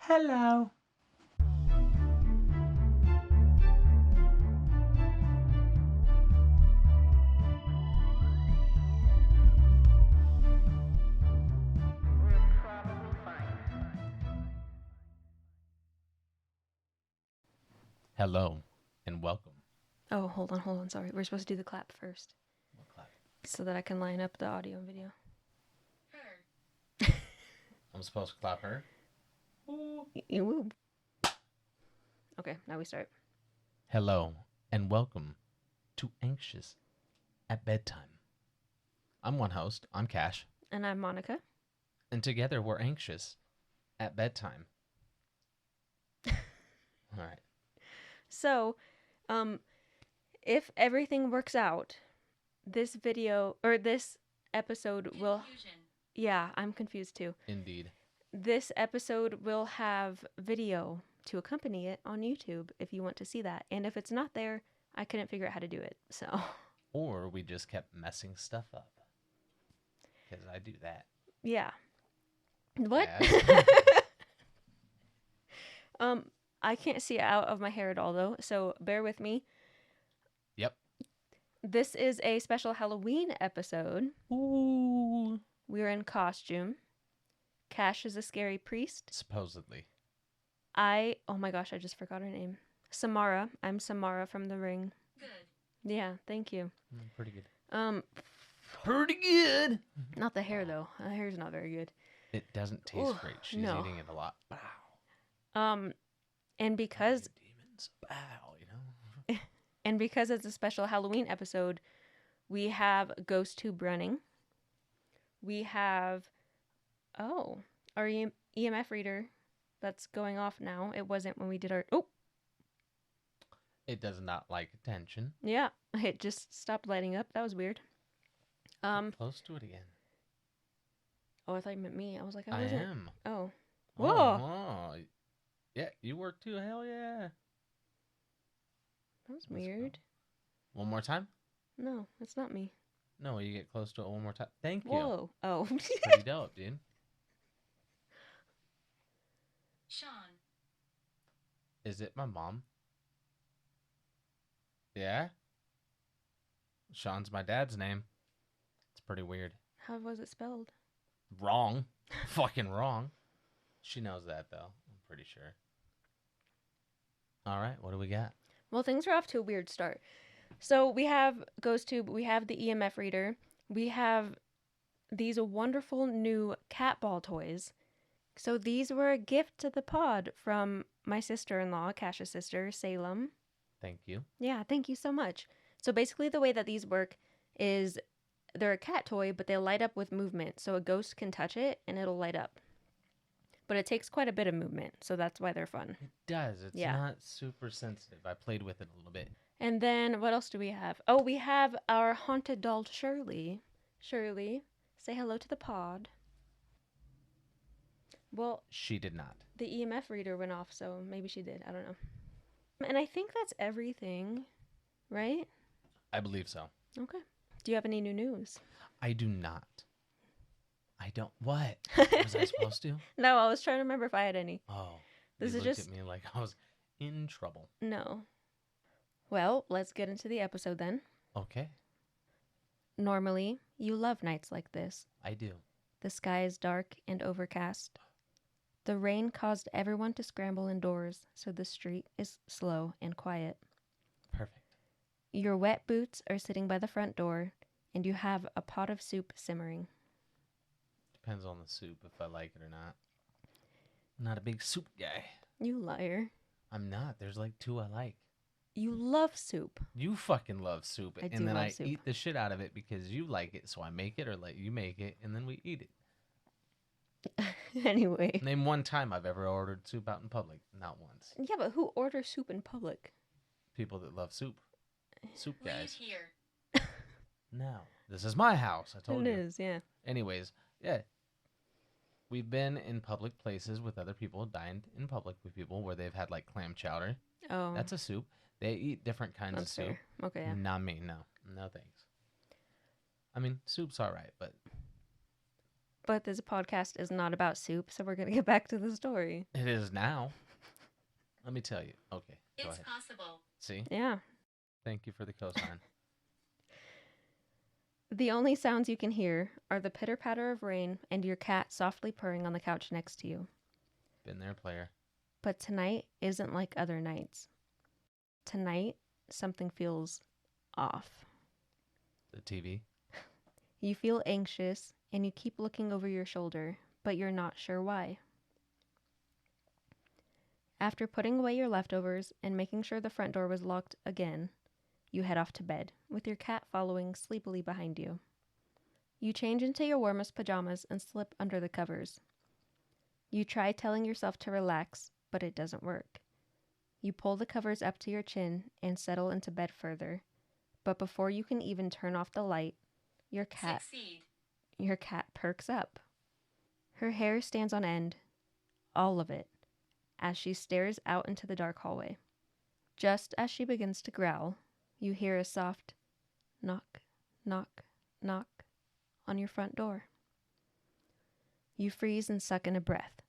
Hello. Hello and welcome. Oh, hold on. Sorry. We're supposed to do the clap first. What clap? So that I can line up the audio and video. I'm supposed to clap her? Ooh. Okay, now we start. Hello and welcome to Anxious at Bedtime. I'm one host, I'm Cash, And I'm Monica. and together we're anxious at bedtime. All right. So, if everything works out, this video or this episode will. Yeah, I'm confused too. Indeed. This episode will have video to accompany it on YouTube if you want to see that. And if it's not there, I couldn't figure out how to do it. So. Or we just kept messing stuff up. Because I do that. Yeah. What? Yeah. I can't see out of my hair at all though, so bear with me. Yep. This is a special Halloween episode. Ooh. We're in costume. Cash is a scary priest. Supposedly. Oh my gosh, I just forgot her name. Samara. I'm Samara from The Ring. Good. Yeah, thank you. Pretty good. Pretty good. Not the hair though. The hair's not very good. It doesn't taste great. She's eating it a lot. Bow. And because Demons. Bow, you know. And because it's a special Halloween episode, we have GhostTube running. We have our EMF reader that's going off now. It wasn't when we did our It does not like attention. Yeah, it just stopped lighting up. That was weird. Get close to it again. Oh, I thought you meant me. I was like, I wasn't. am. Oh. Whoa. Whoa. Yeah, you work too. Hell yeah. That was weird. One more time? No, it's not me. No, you get close to it one more time. Thank you. Whoa. Oh. Pretty dope, dude. Sean. Is it my mom? Yeah? Sean's my dad's name. It's pretty weird. How was it spelled? Wrong. Fucking wrong. She knows that, though. I'm pretty sure. All right, what do we got? Well, things are off to a weird start. So we have GhostTube, we have the EMF reader, we have these wonderful new cat ball toys. So these were a gift to the pod from my sister-in-law, Cash's sister, Salem. Thank you. Yeah, thank you so much. So basically the way that these work is they're a cat toy, but they light up with movement. So a ghost can touch it and it'll light up. But it takes quite a bit of movement, so that's why they're fun. It does. It's not super sensitive. I played with it a little bit. And then what else do we have? Oh, we have our haunted doll, Shirley. Shirley, say hello to the pod. Well, she did not. The EMF reader went off, so maybe she did. I don't know. And I think that's everything, right? I believe so. Okay. Do you have any new news? I do not. I don't. What? Was I supposed to? No, I was trying to remember if I had any. Oh. This you is looked just at me like I was in trouble. No. Well, let's get into the episode then. Okay. Normally, you love nights like this. I do. The sky is dark and overcast. The rain caused everyone to scramble indoors, so the street is slow and quiet. Perfect. Your wet boots are sitting by the front door, and you have a pot of soup simmering. Depends on the soup if I like it or not. I'm not a big soup guy. You liar. I'm not. There's like two I like. You love soup. You fucking love soup. I do and then love I soup. eat the shit out of it because you like it, so I make it or let you make it, and then we eat it. Anyway. Name one time I've ever ordered soup out in public. Not once. Yeah, but who orders soup in public? People that love soup. Soup guys. Leave here. No. This is my house. I told you. It is, yeah. Anyways, yeah. We've been in public places with other people, dined in public with people where they've had like clam chowder. Oh. That's a soup. They eat different kinds That's of soup. fair. Okay, yeah. Not me, no. No thanks. I mean, soup's all right, but But this podcast is not about soup, so we're going to get back to the story. It is now. Let me tell you. Okay, go It's ahead. possible. See? Yeah. Thank you for the cosign. The only sounds you can hear are the pitter-patter of rain and your cat softly purring on the couch next to you. Been there, player. But tonight isn't like other nights. Tonight, something feels off. The TV. You feel anxious and you keep looking over your shoulder, but you're not sure why. After putting away your leftovers and making sure the front door was locked again, you head off to bed, with your cat following sleepily behind you. You change into your warmest pajamas and slip under the covers. You try telling yourself to relax, but it doesn't work. You pull the covers up to your chin and settle into bed further, but before you can even turn off the light, your cat perks up. Her hair stands on end, all of it, as she stares out into the dark hallway. Just as she begins to growl, you hear a soft knock, knock, knock on your front door. You freeze and suck in a breath.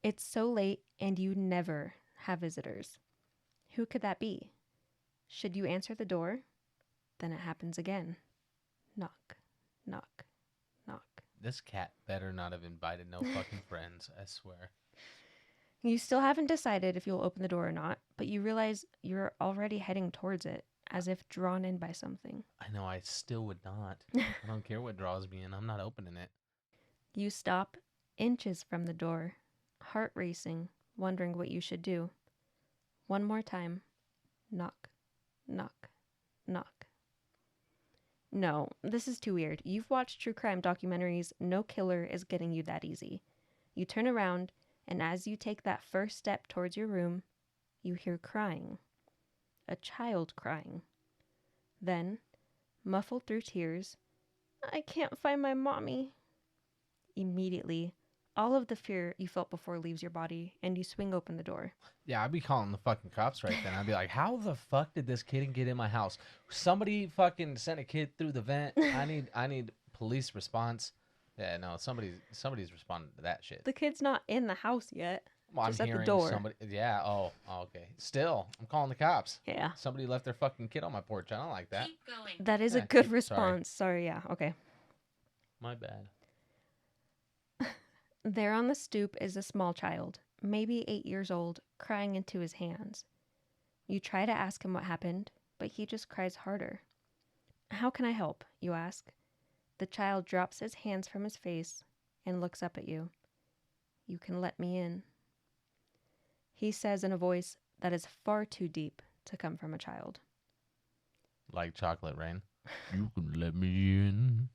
It's so late and you never have visitors. Who could that be? Should you answer the door? Then it happens again. Knock, knock, knock. This cat better not have invited no fucking friends, I swear. You still haven't decided if you'll open the door or not, but you realize you're already heading towards it, as if drawn in by something. I know I still would not. I don't care what draws me in. I'm not opening it. You stop inches from the door, heart racing, wondering what you should do. One more time. Knock, knock, knock. No, this is too weird. You've watched true crime documentaries. No killer is getting you that easy. You turn around, and as you take that first step towards your room, you hear crying. A child crying. Then, muffled through tears, I can't find my mommy. Immediately, all of the fear you felt before leaves your body, and you swing open the door. Yeah, I'd be calling the fucking cops right then. I'd be like, how the fuck did this kid get in my house? Somebody fucking sent a kid through the vent. I need police response. Yeah, no, somebody's responding to that shit. The kid's not in the house yet. Well, just I'm at the hearing door. somebody. Yeah. Oh, okay. Still, I'm calling the cops. Yeah. Somebody left their fucking kid on my porch. I don't like that. Keep going. That is a Yeah, good sorry. response. Sorry, yeah, okay. My bad. There on the stoop is a small child, maybe 8 years old, crying into his hands. You try to ask him what happened, but he just cries harder. How can I help? You ask. The child drops his hands from his face and looks up at you. You can let me in. He says in a voice that is far too deep to come from a child. Like chocolate rain. You can let me in.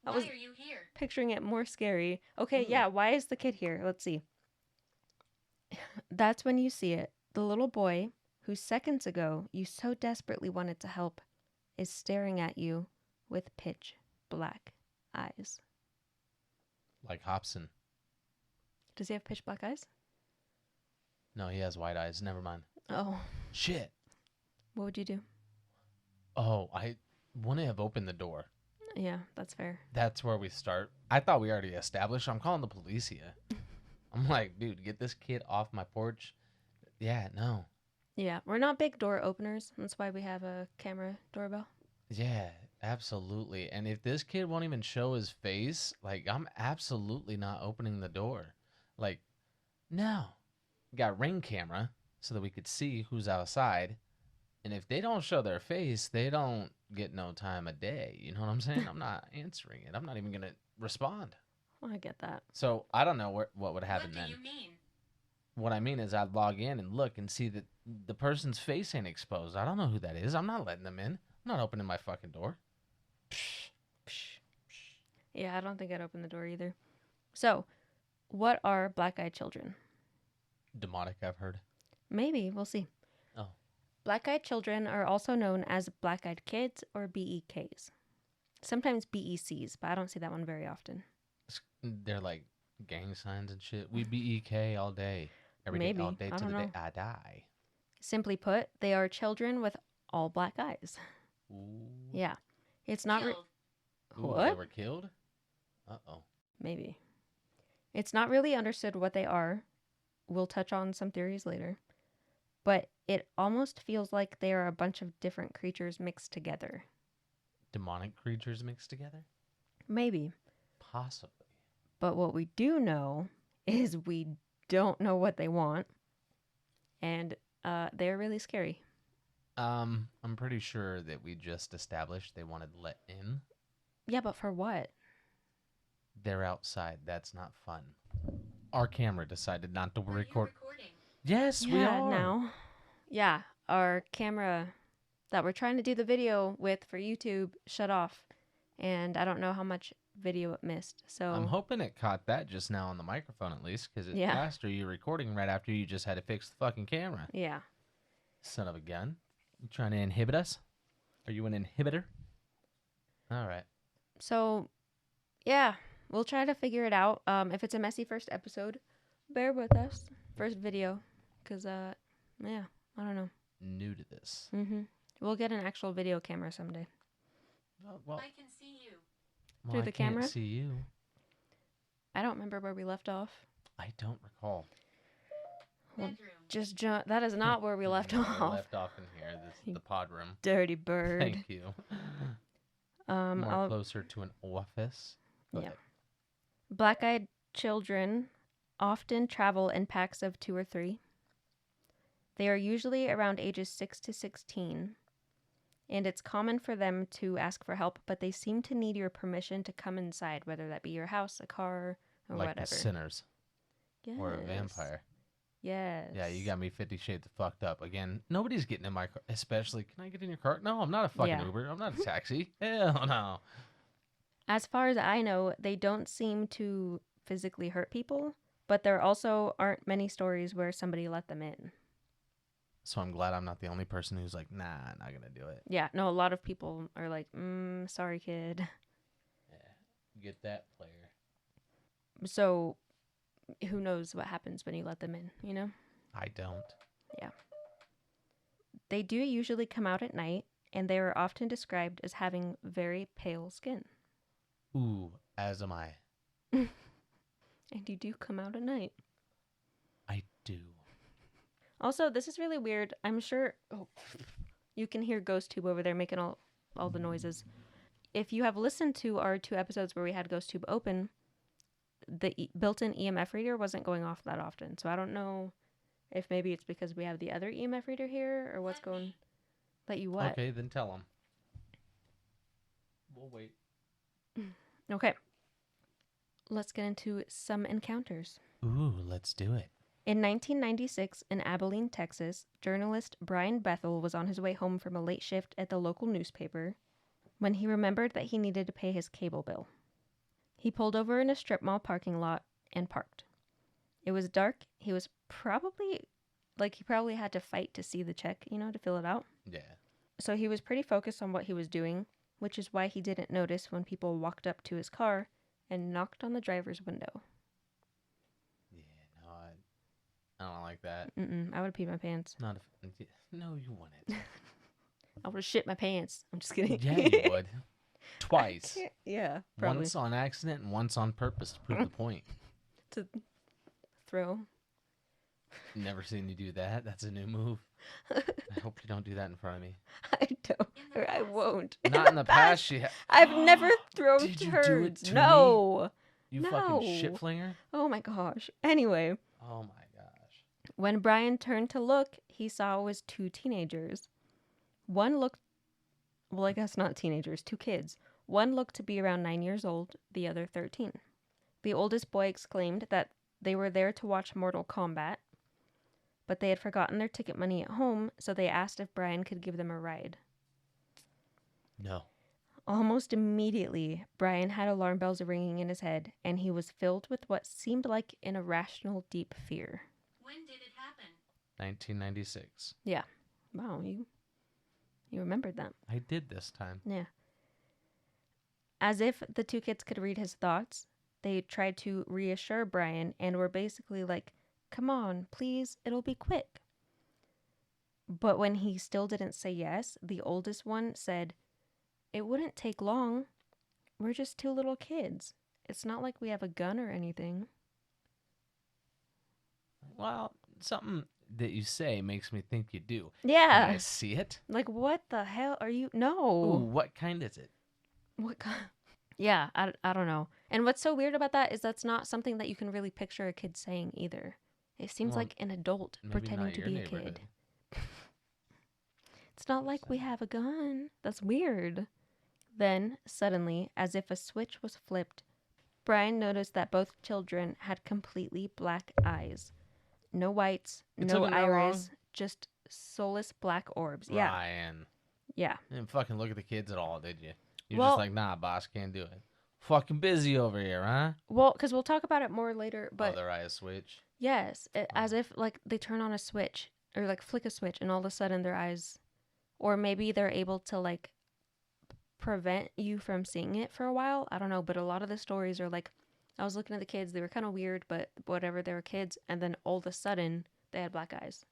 I Why was- are you here? Picturing it more scary. Okay, Hmm. yeah, why is the kid here? Let's see. That's when you see it. The little boy, who seconds ago you so desperately wanted to help, is staring at you with pitch black eyes. Like Hobson. Does he have pitch black eyes? No, he has white eyes. Never mind. Oh, Shit. what would you do? Oh, I wouldn't have opened the door. Yeah, that's fair. That's where we start. I thought we already established. I'm calling the police here. I'm like, dude, get this kid off my porch. Yeah, no. Yeah, we're not big door openers. That's why we have a camera doorbell. Yeah, absolutely. And if this kid won't even show his face, like, I'm absolutely not opening the door. Like, no. Got Ring camera so that we could see who's outside. And if they don't show their face, they don't get no time of day. You know what I'm saying? I'm not answering it. I'm not even going to respond. Well, I get that. So I don't know what would happen What do then. you mean? What I mean is I'd log in and look and see that the person's face ain't exposed. I don't know who that is. I'm not letting them in. I'm not opening my fucking door. Yeah, I don't think I'd open the door either. So, what are black-eyed children? Demonic, I've heard. Maybe, we'll see. Oh. Black-eyed children are also known as black-eyed kids or BEKs. Sometimes BECs, but I don't see that one very often. They're like gang signs and shit. We BEK all day. Every day, Maybe. all day I to don't the day know. I die. Simply put, they are children with all black eyes. Ooh. Yeah. It's not... Killed. Ooh, What? They were killed? Uh-oh. Maybe. It's not really understood what they are. We'll touch on some theories later. But it almost feels like they are a bunch of different creatures mixed together. Demonic creatures mixed together? Maybe. Possibly. But what we do know is we don't know what they want. And they're really scary. I'm pretty sure that we just established they wanted let in. Yeah, but for what? They're outside. That's not fun. Our camera decided not to Are you record. recording? Yes, we Yeah, are. now. Yeah, our camera that we're trying to do the video with for YouTube shut off. And I don't know how much video it missed. So I'm hoping it caught that just now on the microphone at least, because it Yeah. asked, are you recording right after you just had to fix the fucking camera? yeah. Son of a gun. You trying to inhibit us? Are you an inhibitor? All right. So yeah, we'll try to figure it out. If it's a messy first episode, bear with us. First video. Cause yeah, I don't know. New to this. We'll get an actual video camera someday. Well, I can see you. Through I the can't camera? see you. I don't remember where we left off. I don't recall. Well, Bedroom. Just jump. That is not where we left No, off. We left off in here. This is the pod room. Dirty bird. Thank you. More I'll, closer to an office. Go Yeah. ahead. Black-eyed children often travel in packs of 2 or 3. They are usually around ages 6 to 16, and it's common for them to ask for help, but they seem to need your permission to come inside, whether that be your house, a car, or Like whatever. the sinners Yes. or a vampire. Yes. Yeah, you got me 50 Shades of fucked up. Again, nobody's getting in my car. Especially, can I get in your car? No, I'm not a fucking Yeah. Uber. I'm not a taxi. Hell no. As far as I know, they don't seem to physically hurt people, but there also aren't many stories where somebody let them in. So I'm glad I'm not the only person who's like, nah, not going to do it. Yeah, no, a lot of people are like, sorry, kid. Yeah. Get that player. So, who knows what happens when you let them in, you know? I don't. They do usually come out at night, and they are often described as having very pale skin. Ooh, as am I. And you do come out at night. I do. Also, this is really weird. I'm sure you can hear GhostTube over there making all the noises. If you have listened to our 2 episodes where we had GhostTube open, the built-in EMF reader wasn't going off that often. So I don't know if maybe it's because we have the other EMF reader here or what's going. Let you what? Okay, then tell them. We'll wait. Okay. Let's get into some encounters. Ooh, let's do it. In 1996, in Abilene, Texas, journalist Brian Bethel was on his way home from a late shift at the local newspaper when he remembered that he needed to pay his cable bill. He pulled over in a strip mall parking lot and parked. It was dark. He probably had to fight to see the check, to fill it out. Yeah. So he was pretty focused on what he was doing, which is why he didn't notice when people walked up to his car and knocked on the driver's window. Yeah, no, I don't like that. I would have peed my pants. No, you wouldn't. I would have shit my pants. I'm just kidding. Yeah, you would. Twice. Yeah, probably. Once on accident and once on purpose to prove the point. To throw. Never seen you do that. That's a new move. I hope you don't do that in front of me. I don't. In the Or I past. won't. Not in the past. I've never thrown Did you turds. do it to me? No. You No. fucking shit flinger. Oh my gosh. Anyway, Oh my gosh. when Brian turned to look, he saw it was 2 teenagers. One looked, well, I guess not teenagers, 2 kids. One looked to be around 9 years old, the other 13. The oldest boy exclaimed that they were there to watch Mortal Kombat, but they had forgotten their ticket money at home, so they asked if Brian could give them a ride. No. Almost immediately, Brian had alarm bells ringing in his head, and he was filled with what seemed like an irrational, deep fear. When did it happen? 1996. Wow, you remembered that. I did this time. Yeah. As if the 2 kids could read his thoughts, they tried to reassure Brian and were basically like, "Come on, please, it'll be quick." But when he still didn't say yes, the oldest one said, "It wouldn't take long. We're just 2 little kids. It's not like we have a gun or anything. Well, something that you say makes me think you do. Can I Yeah. see it? Like, what the hell are you? Ooh, No. what kind is it? What kind? Yeah, I don't know. And what's so weird about that is that's not something that you can really picture a kid saying either. It seems Well, like an adult maybe pretending not to your be a neighborhood. kid. It's not like we have a gun. That's weird. Then, suddenly, as if a switch was flipped, Brian noticed that both children had completely black eyes. No whites, It took no him that long? iris, just soulless black orbs. Yeah, Ryan. yeah. You didn't fucking look at the kids at all, did you? You're just Well, like, nah, boss, can't do it. Fucking busy over here, huh? because we'll talk about it more later, Oh, but their eyes switch. yes, as Oh. if like they turn on a switch or like flick a switch and all of a sudden their eyes, or maybe they're able to like prevent you from seeing it for a while. I don't know, but a lot of the stories are like, I was looking at the kids, they were kind of weird, but whatever, they were kids, and then all of a sudden they had black eyes.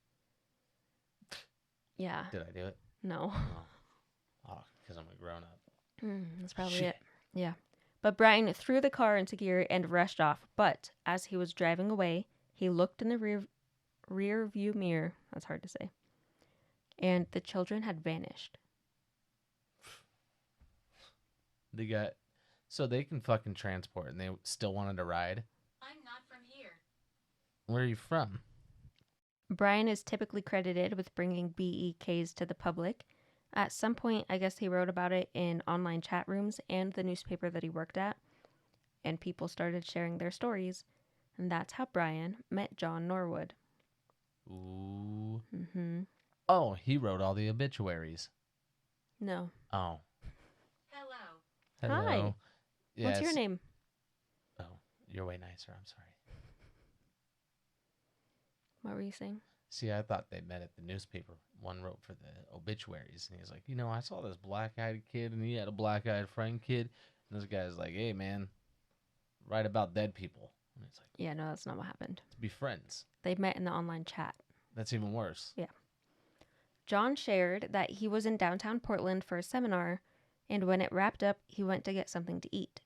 Yeah, Did I do it? no. Oh, because I'm a grown up. That's probably Shit. it. Yeah. But Brian threw the car into gear and rushed off. But as he was driving away, he looked in the rear view mirror. That's hard to say. And the children had vanished. They got. So they can fucking transport and they still wanted to ride? I'm not from here. Where are you from? Brian is typically credited with bringing BEKs to the public. At some point, I guess he wrote about it in online chat rooms and the newspaper that he worked at, and people started sharing their stories. And that's how Brian met John Norwood. Ooh. Mm-hmm. Oh, he wrote all the obituaries. No. Oh. Hello. Hello. Hi. Yes. What's your name? Oh, you're way nicer. I'm sorry. What were you saying? See, I thought they met at the newspaper. One wrote for the obituaries, and he was like, I saw this black-eyed kid, and he had a black-eyed friend kid. And this guy's like, hey, man, write about dead people. And it's like, Yeah, no, that's not what happened. to be friends. They met in the online chat. That's even worse. Yeah. John shared that he was in downtown Portland for a seminar, and when it wrapped up, he went to get something to eat.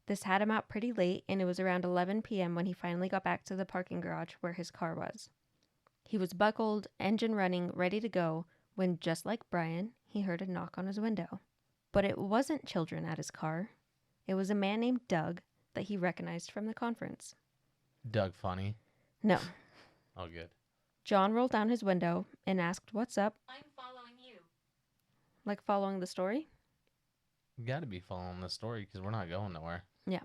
This had him out pretty late, and it was around 11 p.m. when he finally got back to the parking garage where his car was. He was buckled, engine running, ready to go, when just like Brian, he heard a knock on his window. But it wasn't children at his car. It was a man named Doug that he recognized from the conference. Doug Funny. No. Oh, good. John rolled down his window and asked, "What's up?" I'm following you. Like following the story? You got to be following the story because we're not going nowhere. Yeah.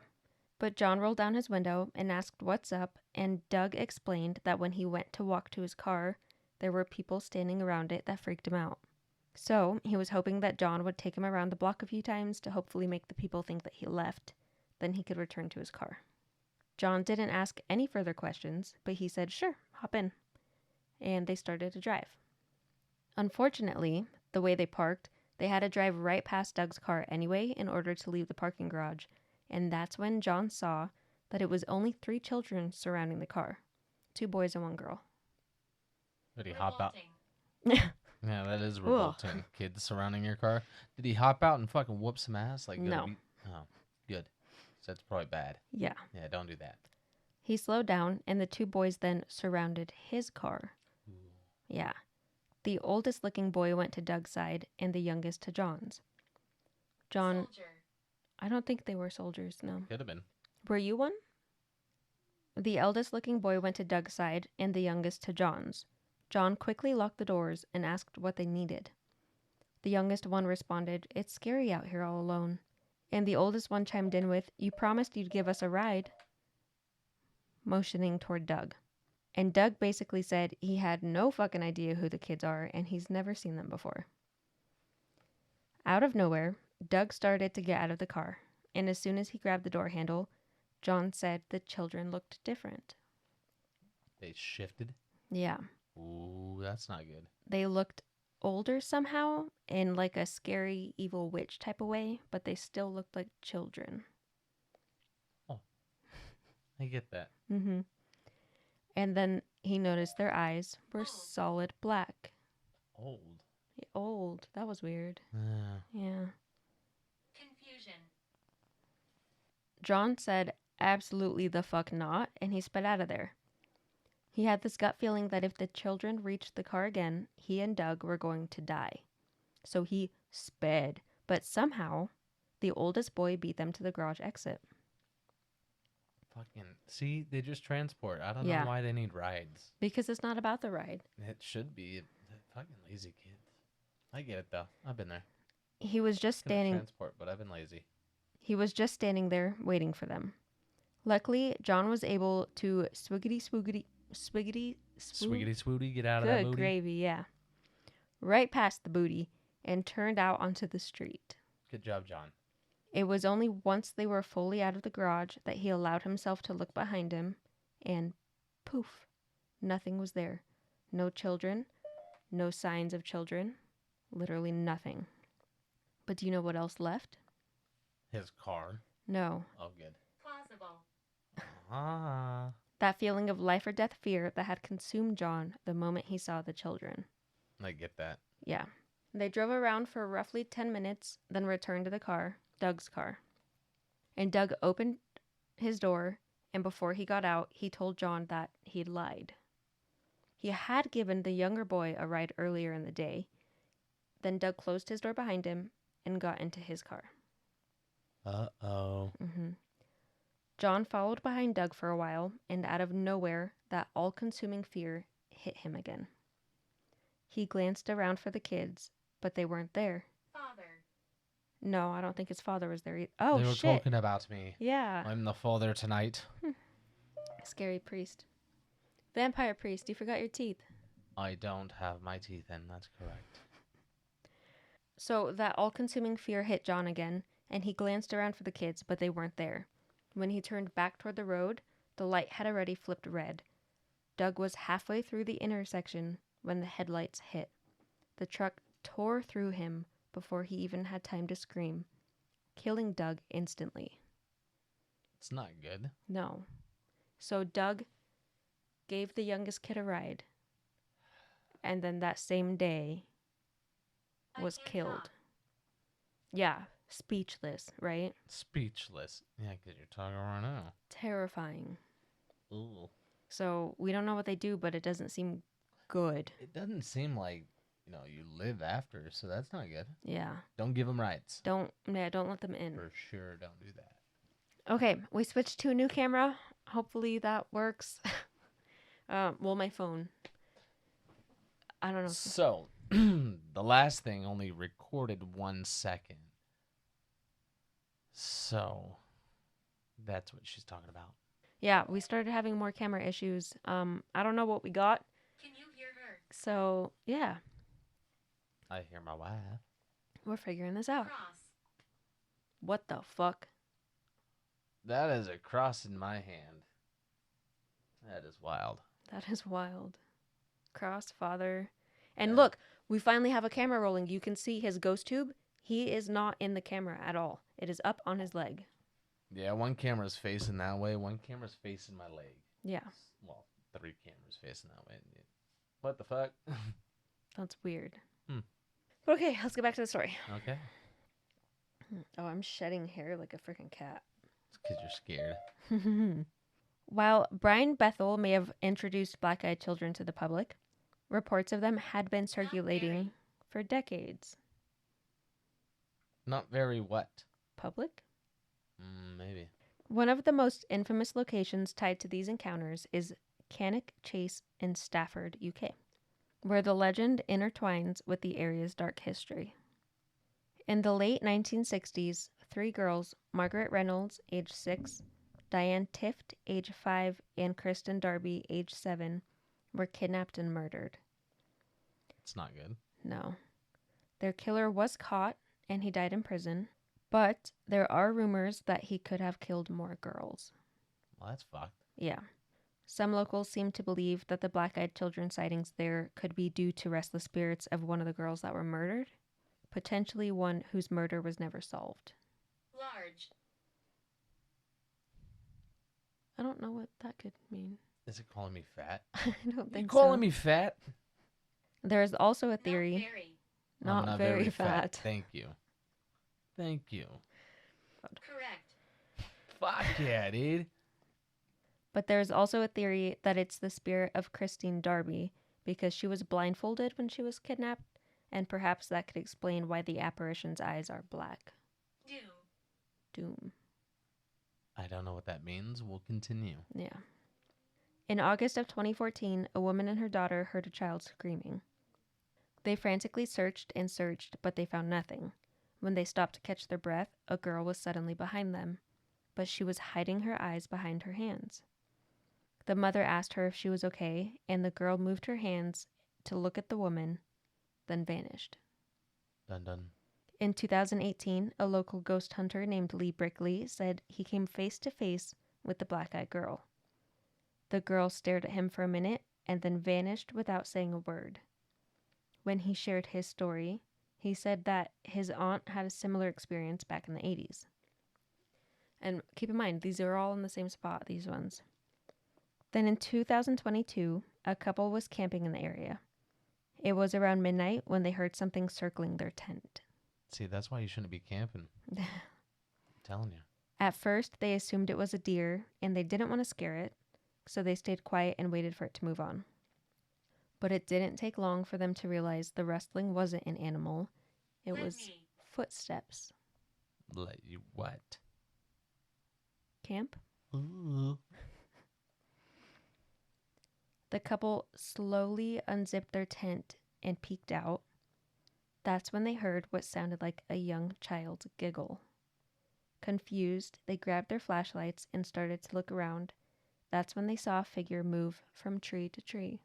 But John rolled down his window and asked, "What's up?" And Doug explained that when he went to walk to his car, there were people standing around it that freaked him out. So he was hoping that John would take him around the block a few times to hopefully make the people think that he left. Then he could return to his car. John didn't ask any further questions, but he said, "Sure, hop in." And they started to drive. Unfortunately, the way they parked, they had to drive right past Doug's car anyway in order to leave the parking garage. And that's when John saw that it was only 3 children surrounding the car. 2 boys and 1 girl. Did he hop out? Revolting. Yeah, that is revolting. Kids surrounding your car. Did he hop out and fucking whoop some ass? Like, No. Oh, good. So that's probably bad. Yeah. Yeah, don't do that. He slowed down, and the 2 boys then surrounded his car. Ooh. Yeah. The oldest looking boy went to Doug's side, and the youngest to John's. John, Soldier. I don't think they were soldiers, no. Could have been. Were you one? The eldest looking boy went to Doug's side, and the youngest to John's. John quickly locked the doors and asked what they needed. The youngest one responded, "It's scary out here all alone." And the oldest one chimed in with, "You promised you'd give us a ride," motioning toward Doug. And Doug basically said he had no fucking idea who the kids are and he's never seen them before. Out of nowhere, Doug started to get out of the car, and as soon as he grabbed the door handle, John said the children looked different. They shifted. Yeah. Ooh, that's not good. They looked older somehow in like a scary evil witch type of way, but they still looked like children. I get that. Mm-hmm. And then he noticed their eyes were solid black. Old. Old. That was weird. Yeah. Yeah. Confusion. John said, absolutely the fuck not, and he sped out of there. He had this gut feeling that if the children reached the car again, he and Doug were going to die. So he sped, but somehow the oldest boy beat them to the garage exit. Fucking see, they just transport. I don't know Yeah. why they need rides. Because it's not about the ride. It should be. Fucking lazy kids. I get it though. I've been there. He was just Couldn't standing transport, but I've been lazy. He was just standing there waiting for them. Luckily, John was able to swiggity swoogity swiggity Swiggity swooty, get out of that good booty. gravy, yeah. Right past the booty and turned out onto the street. Good job, John. It was only once they were fully out of the garage that he allowed himself to look behind him, and poof, nothing was there. No children, no signs of children, literally nothing. But do you know what else left? His car. No. Oh, good. Plausible. Ah. That feeling of life or death fear that had consumed John the moment he saw the children. I get that. Yeah. They drove around for roughly 10 minutes, then returned to the car, Doug's car. And Doug opened his door, and before he got out, he told John that he'd lied. He had given the younger boy a ride earlier in the day. Then Doug closed his door behind him and got into his car. Uh-oh. John followed behind Doug for a while, and out of nowhere, that all-consuming fear hit him again. He glanced around for the kids, but they weren't there. Father. No, I don't think his father was there either. Oh, They were shit. talking about me. Yeah. I'm the father tonight. Scary priest. Vampire priest, you forgot your teeth. I don't have my teeth in, that's correct. So that all-consuming fear hit John again, and he glanced around for the kids, but they weren't there. When he turned back toward the road, the light had already flipped red. Doug was halfway through the intersection when the headlights hit. The truck tore through him before he even had time to scream, killing Doug instantly. It's not good. No. So Doug gave the youngest kid a ride, and then that same day I was can't killed. talk. Yeah, speechless, right? Speechless. Yeah, because you're talking right now. Terrifying. Ooh. So we don't know what they do, but it doesn't seem good. It doesn't seem like, you live after, so that's not good. Yeah. Don't give them rights. Don't let them in. For sure, don't do that. Okay, we switched to a new camera. Hopefully that works. My phone. I don't know. So, the last thing only recorded 1 second. So, that's what she's talking about. Yeah, we started having more camera issues. I don't know what we got. Can you hear her? So, yeah, I hear my wife. we're figuring this out. Cross. What the fuck? That is a cross in my hand. That is wild. That is wild. Cross, father. And Yeah. look, we finally have a camera rolling. You can see his ghost tube. He is not in the camera at all. It is up on his leg. Yeah, one camera's facing that way, one camera's facing my leg. Yeah, Well, 3 cameras facing that way. What the fuck? that's weird. Hmm. But okay, let's get back to the story. Okay. Oh, I'm shedding hair like a freaking cat. It's because you're scared. While Brian Bethel may have introduced black-eyed children to the public, reports of them had been circulating very. for decades. Not very what? Public? Maybe. One of the most infamous locations tied to these encounters is Cannock Chase in Stafford, UK, where the legend intertwines with the area's dark history. In the late 1960s, 3 girls, Margaret Reynolds, age 6, Diane Tift, age 5, and Kristen Darby, age 7, were kidnapped and murdered. It's not good. No. Their killer was caught, and he died in prison, but there are rumors that he could have killed more girls. Well, that's fucked. Yeah. Some locals seem to believe that the black-eyed children sightings there could be due to restless spirits of one of the girls that were murdered, potentially one whose murder was never solved. Large. I don't know what that could mean. Is it calling me fat? I don't You think calling so. me fat? There is also a Not theory, very. not, I'm very fat. Thank you. Thank you. Correct. Fuck yeah, dude. But there's also a theory that it's the spirit of Christine Darby because she was blindfolded when she was kidnapped, and perhaps that could explain why the apparition's eyes are black. Doom. Doom. I don't know what that means. We'll continue. Yeah. In August of 2014, a woman and her daughter heard a child screaming. They frantically searched and searched, but they found nothing. When they stopped to catch their breath, a girl was suddenly behind them, but she was hiding her eyes behind her hands. The mother asked her if she was okay, and the girl moved her hands to look at the woman, then vanished. Dun dun. In 2018, a local ghost hunter named Lee Brickley said he came face to face with the black-eyed girl. The girl stared at him for a minute and then vanished without saying a word. When he shared his story, he said that his aunt had a similar experience back in the 80s. And keep in mind, these are all in the same spot, these ones. Then in 2022, a couple was camping in the area. It was around midnight when they heard something circling their tent. See, that's why you shouldn't be camping. I'm telling you. At first, they assumed it was a deer, and they didn't want to scare it, so they stayed quiet and waited for it to move on. But it didn't take long for them to realize the rustling wasn't an animal. It Let was me. footsteps. Let you what? Camp? Ooh. The couple slowly unzipped their tent and peeked out. That's when they heard what sounded like a young child's giggle. Confused, they grabbed their flashlights and started to look around. That's when they saw a figure move from tree to tree.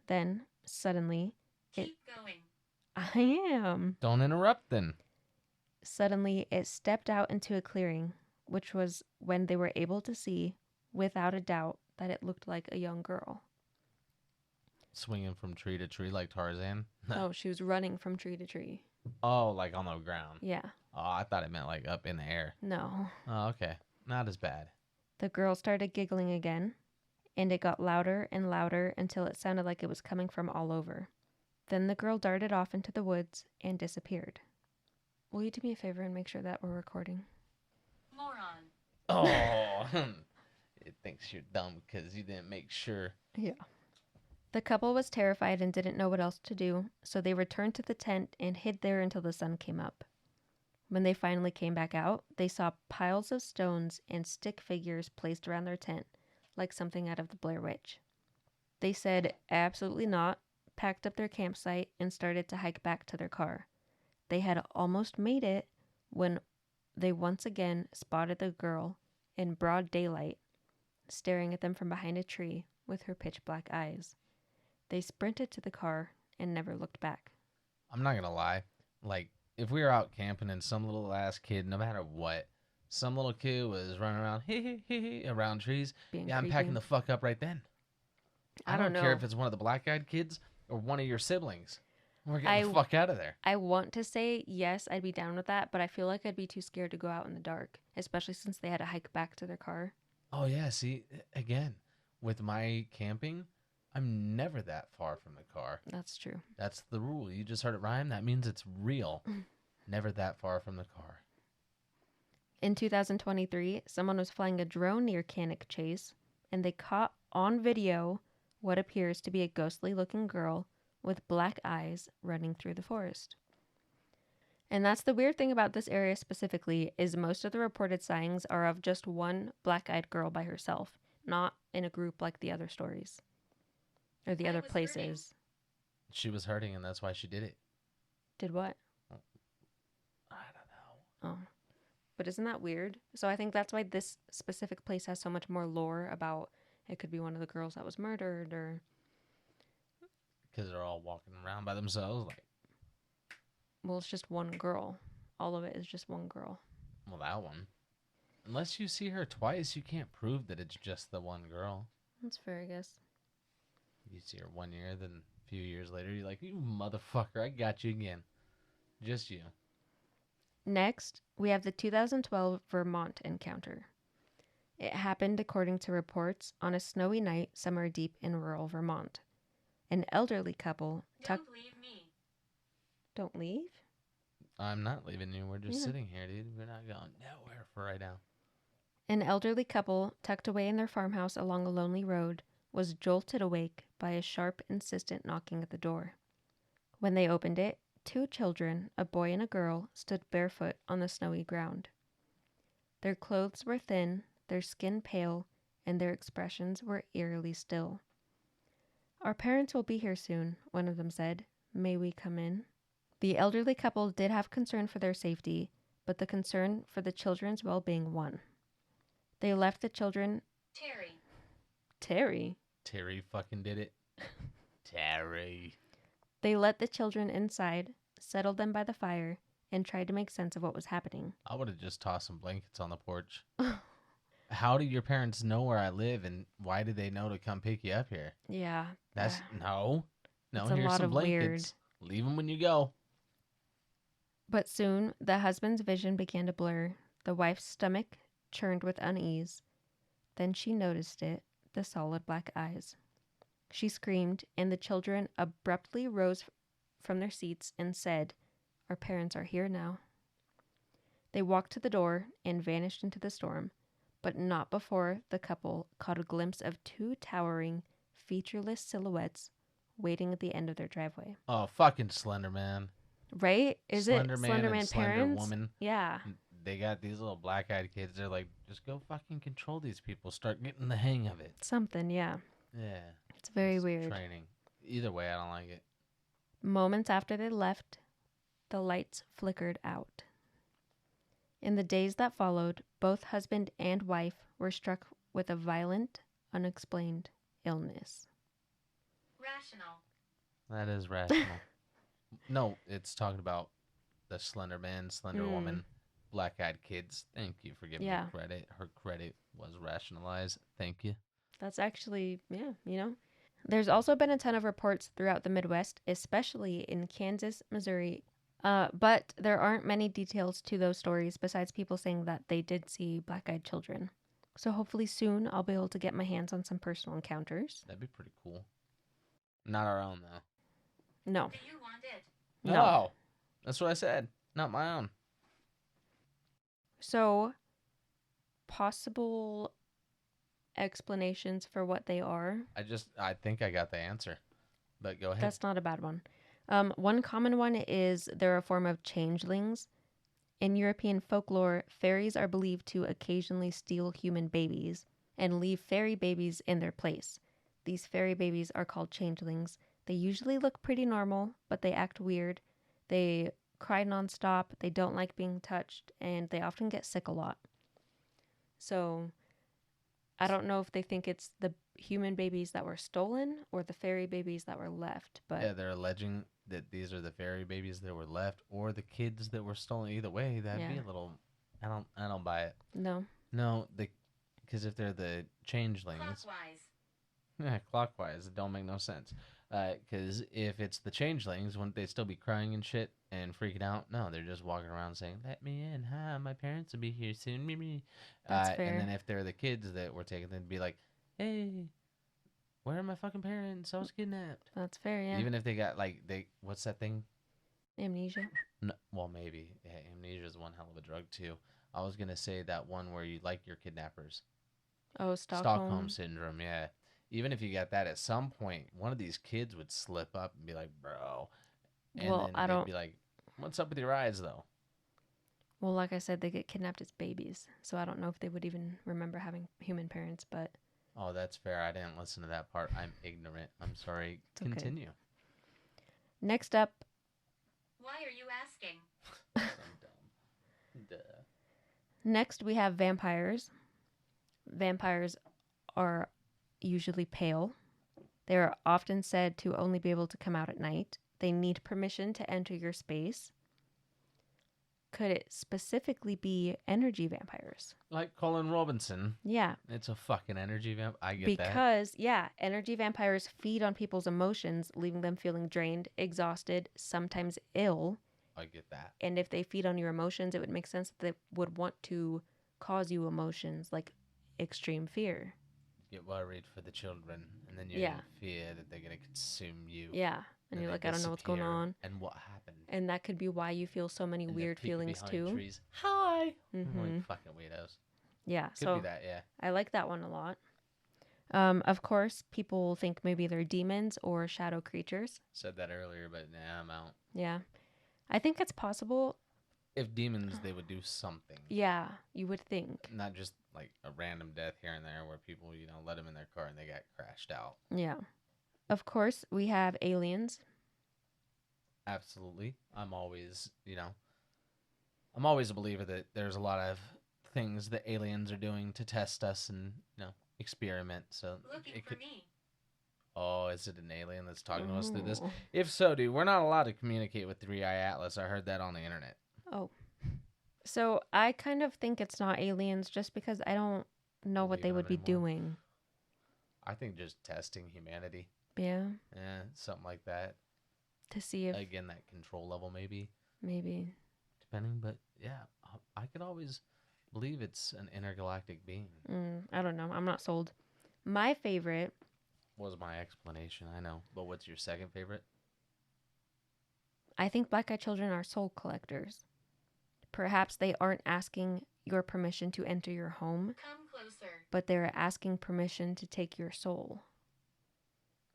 Then, suddenly, Keep going. I am. Don't interrupt then. Suddenly, it stepped out into a clearing, which was when they were able to see, without a doubt, that it looked like a young girl. Swinging from tree to tree like Tarzan. Oh, she was running from tree to tree. Oh, like on the ground. Yeah. Oh, I thought it meant like up in the air. No. Oh, okay. Not as bad. The girl started giggling again, and it got louder and louder until it sounded like it was coming from all over. Then the girl darted off into the woods and disappeared. Will you do me a favor and make sure that we're recording? Moron. Oh, it thinks you're dumb because you didn't make sure. Yeah. The couple was terrified and didn't know what else to do, so they returned to the tent and hid there until the sun came up. When they finally came back out, they saw piles of stones and stick figures placed around their tent, like something out of the Blair Witch. They said absolutely not, packed up their campsite, and started to hike back to their car. They had almost made it when they once again spotted the girl in broad daylight, staring at them from behind a tree with her pitch black eyes. They sprinted to the car and never looked back. I'm not going to lie. Like, if we were out camping and some little ass kid, no matter what, some little kid was running around around trees, Being yeah, I'm creepy. packing the fuck up right then. I don't care know. if it's one of the black-eyed kids or one of your siblings. We're I- getting the fuck out of there. I want to say yes, I'd be down with that, but I feel like I'd be too scared to go out in the dark, especially since they had to hike back to their car. Oh, yeah, see, again, with my camping, I'm never that far from the car. That's true. That's the rule. You just heard it rhyme. That means it's real. Never that far from the car. In 2023, someone was flying a drone near Cannock Chase, and they caught on video what appears to be a ghostly looking girl with black eyes running through the forest. And that's the weird thing about this area specifically, is most of the reported sightings are of just one black-eyed girl by herself, not in a group like the other stories. Or the I other was hurting. places. She was hurting, and that's why she did it. Did what? I don't know. Oh. But isn't that weird? So I think that's why this specific place has so much more lore about it could be one of the girls that was murdered, or... Because they're all walking around by themselves. Like, Well, it's just one girl. All of it is just one girl. well, that one. Unless you see her twice, you can't prove that it's just the one girl. That's fair, I guess. You see her 1 year, then a few years later, you're like, you motherfucker, I got you again. Just you. Next, we have the 2012 Vermont encounter. It happened, according to reports, on a snowy night somewhere deep in rural Vermont. An elderly couple Don't leave me. Don't leave? I'm not leaving you. We're just Yeah. sitting here, dude. We're not going nowhere for right now. An elderly couple, tucked away in their farmhouse along a lonely road, was jolted awake by a sharp, insistent knocking at the door. When they opened it, 2 children, a boy and a girl, stood barefoot on the snowy ground. Their clothes were thin, their skin pale, and their expressions were eerily still. "Our parents will be here soon," one of them said. "May we come in?" The elderly couple did have concern for their safety, but the concern for the children's well-being won. They left the children. Terry. Terry? Terry fucking did it. Terry. They let the children inside, settled them by the fire, and tried to make sense of what was happening. I would have just tossed some blankets on the porch. How do your parents know where I live, and why do they know to come pick you up here? Yeah. That's no. It's a Here's lot some of blankets. Leave them when you go. But soon the husband's vision began to blur. The wife's stomach churned with unease. Then she noticed it, the solid black eyes. She screamed, and the children abruptly rose from their seats and said, "Our parents are here now." They walked to the door and vanished into the storm, but not before the couple caught a glimpse of 2 towering, featureless silhouettes waiting at the end of their driveway. Oh, fucking Slender Man. Right? Is Slender it Man Slender and Man Slender parents? Woman. Yeah. They got these little black-eyed kids. They're like, just go fucking control these people. Start getting the hang of it. Something, yeah. Yeah. It's very It's weird. Training. Either way, I don't like it. Moments after they left, the lights flickered out. In the days that followed, both husband and wife were struck with a violent, unexplained illness. Rational. That is rational. No, it's talking about the Slender Man, Slender Woman, black-eyed kids. Thank you for giving me credit. Her credit was rationalized. Thank you. That's actually, There's also been a ton of reports throughout the Midwest, especially in Kansas, Missouri. But there aren't many details to those stories besides people saying that they did see black-eyed children. So hopefully soon I'll be able to get my hands on some personal encounters. That'd be pretty cool. Not our own, though. No. Do you want it? No. That's what I said. Not my own. So, possible explanations for what they are. I think I got the answer. But go ahead. That's not a bad one. One common one is they're a form of changelings. In European folklore, fairies are believed to occasionally steal human babies and leave fairy babies in their place. These fairy babies are called changelings. They usually look pretty normal, but they act weird. They cry nonstop, they don't like being touched, and they often get sick a lot. So, I don't know if they think it's the human babies that were stolen or the fairy babies that were left, but yeah, they're alleging that these are the fairy babies that were left or the kids that were stolen. Either way, that'd be a little. I don't buy it. No. No, because if they're the changelings, Clockwise. yeah, clockwise, it don't make no sense. Because if it's the changelings, wouldn't they still be crying and shit and freaking out? No, they're just walking around saying, "Let me in, hi, my parents will be here soon." Me. That's fair. And then if they're the kids that were taken, they'd be like, "Hey, where are my fucking parents? I was kidnapped." That's fair, yeah. Even if they got what's that thing? Amnesia. No, well, maybe. Yeah, amnesia is one hell of a drug too. I was gonna say that one where you like your kidnappers. Oh, Stockholm. Syndrome, yeah. Even if you got that, at some point, one of these kids would slip up and be like, "Bro," and Well, then they'd be like, "What's up with your eyes, though?" Well, like I said, they get kidnapped as babies, so I don't know if they would even remember having human parents, but... Oh, that's fair. I didn't listen to that part. I'm ignorant. I'm sorry. It's okay. Continue. Next up... Why are you asking? I'm dumb. Duh. Next, we have vampires. Vampires are usually pale. They are often said to only be able to come out at night. They need permission to enter your space. Could it specifically be energy vampires? Like Colin Robinson. Yeah. It's a fucking energy vamp. I get that. Because, energy vampires feed on people's emotions, leaving them feeling drained, exhausted, sometimes ill. I get that. And if they feed on your emotions, it would make sense that they would want to cause you emotions like extreme fear. Get worried for the children, and then you fear that they're going to consume you. Yeah. And you're like, I don't know what's going on. And what happened? And that could be why you feel so many weird feelings too. Trees. Hi. Mm-hmm. Like fucking weirdos. Yeah, Could be so that, yeah. I like that one a lot. Of course, people think maybe they're demons or shadow creatures. Said that earlier, but nah, I'm out. Yeah. I think it's possible. If demons, they would do something. Yeah, you would think. Not just like a random death here and there where people, let them in their car and they got crashed out. Yeah. Of course, we have aliens. Absolutely. I'm always a believer that there's a lot of things that aliens are doing to test us and, experiment. So Looking it for could. me. Oh, is it an alien that's talking to us through this? Oh. If so, dude, we're not allowed to communicate with 3 Eye Atlas. I heard that on the internet. Oh. So I kind of think it's not aliens just because I don't know what Believe they in would them be anymore. doing. I think just testing humanity. Yeah. Something like that. To see if Again, that control level maybe, maybe. depending. But yeah, I could always believe it's an intergalactic being. I don't know. I'm not sold. My favorite, Was my explanation. I know. But what's your second favorite? I think black eyed children are soul collectors. Perhaps they aren't asking your permission to enter your home, Come closer. but they're asking permission to take your soul.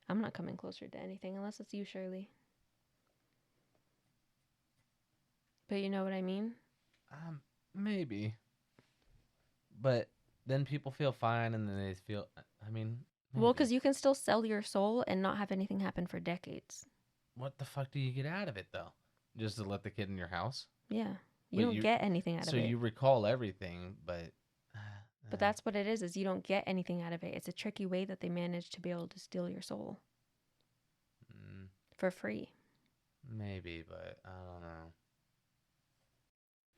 I'm not coming closer to anything unless it's you, Shirley. But you know what I mean? Maybe. But then people feel fine, and then they feel. I mean, Well, maybe. because you can still sell your soul and not have anything happen for decades. What the fuck do you get out of it though? Just to let the kid in your house? Yeah. But You don't get anything out So of it. you recall everything, but. But that's what it is you don't get anything out of it. It's a tricky way that they manage to be able to steal your soul for free. Maybe, but I don't know.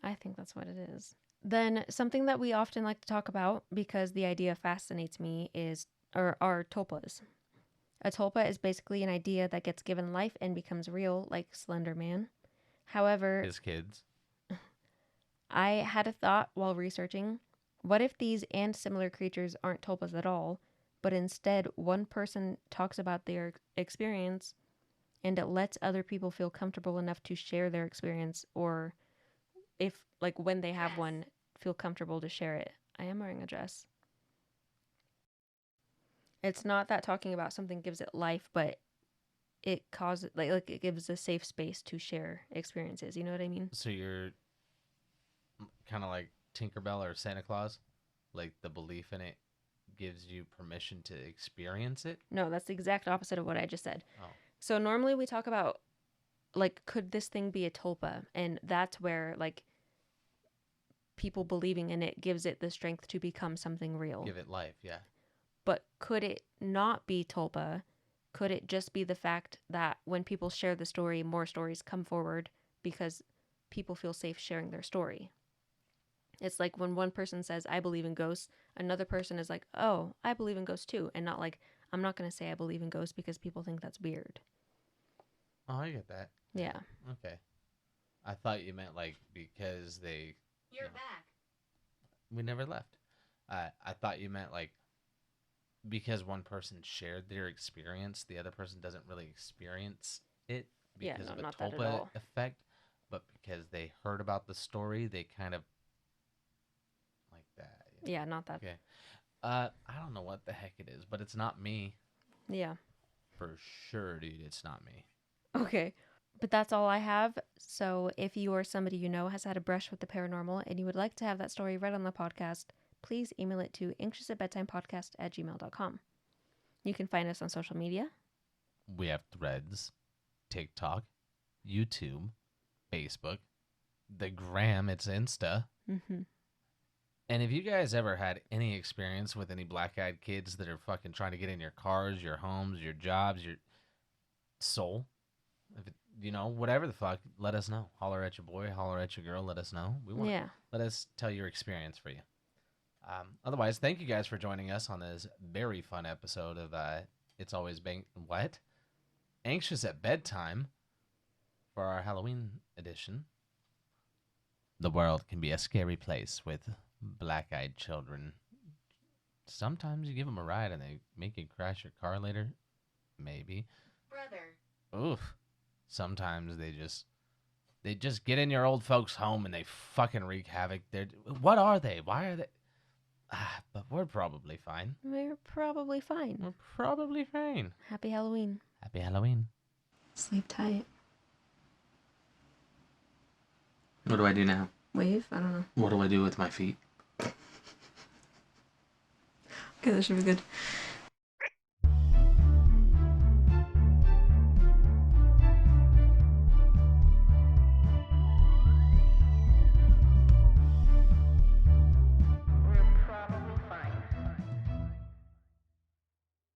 I think that's what it is. Then something that we often like to talk about because the idea fascinates me are tulpas. A tulpa is basically an idea that gets given life and becomes real, like Slender Man. However, His kids. I had a thought while researching. What if these and similar creatures aren't tulpas at all, but instead one person talks about their experience and it lets other people feel comfortable enough to share their experience, or if, like, when they have one, feel comfortable to share it. I am wearing a dress. It's not that talking about something gives it life, but it causes, like it gives a safe space to share experiences. You know what I mean? So you're kind of like Tinkerbell or Santa Claus? Like the belief in it gives you permission to experience it? No, that's the exact opposite of what I just said. Oh. So normally we talk about, like, could this thing be a tulpa? And that's where, like, people believing in it gives it the strength to become something real. Give it life, yeah. But could it not be tulpa? Could it just be the fact that when people share the story, more stories come forward because people feel safe sharing their story? It's like when one person says, I believe in ghosts, another person is like, oh, I believe in ghosts too. And not like, I'm not going to say I believe in ghosts because people think that's weird. Oh, I get that. Yeah. Okay. I thought you meant like because they. You're No. back. We never left. I thought you meant like because one person shared their experience, the other person doesn't really experience it Yeah, because no, of a not that at tulpa all. effect, but because they heard about the story, they kind of like that. Yeah, not that. Okay. I don't know what the heck it is, but it's not me. Yeah. For sure, dude, it's not me. Okay. But that's all I have. So if you or somebody you know has had a brush with the paranormal and you would like to have that story read on the podcast, please email it to anxiousatbedtimepodcast@gmail.com. You can find us on social media. We have Threads, TikTok, YouTube, Facebook, the Gram, it's Insta. Mm-hmm. And if you guys ever had any experience with any black-eyed kids that are fucking trying to get in your cars, your homes, your jobs, your soul, if it, whatever the fuck, let us know. Holler at your boy, holler at your girl, let us know. Yeah. Let us tell your experience for you. Otherwise, thank you guys for joining us on this very fun episode of It's Always Been What? Anxious at Bedtime for our Halloween edition. The world can be a scary place with black-eyed children. Sometimes you give them a ride and they make you crash your car later. Maybe. Brother. Oof. Sometimes they just get in your old folks' home and they fucking wreak havoc. What are they? Why are they? But we're probably fine. We're probably fine. We're probably fine. Happy Halloween. Happy Halloween. Sleep tight. What do I do now? Wave? I don't know. What do I do with my feet? Okay, that should be good.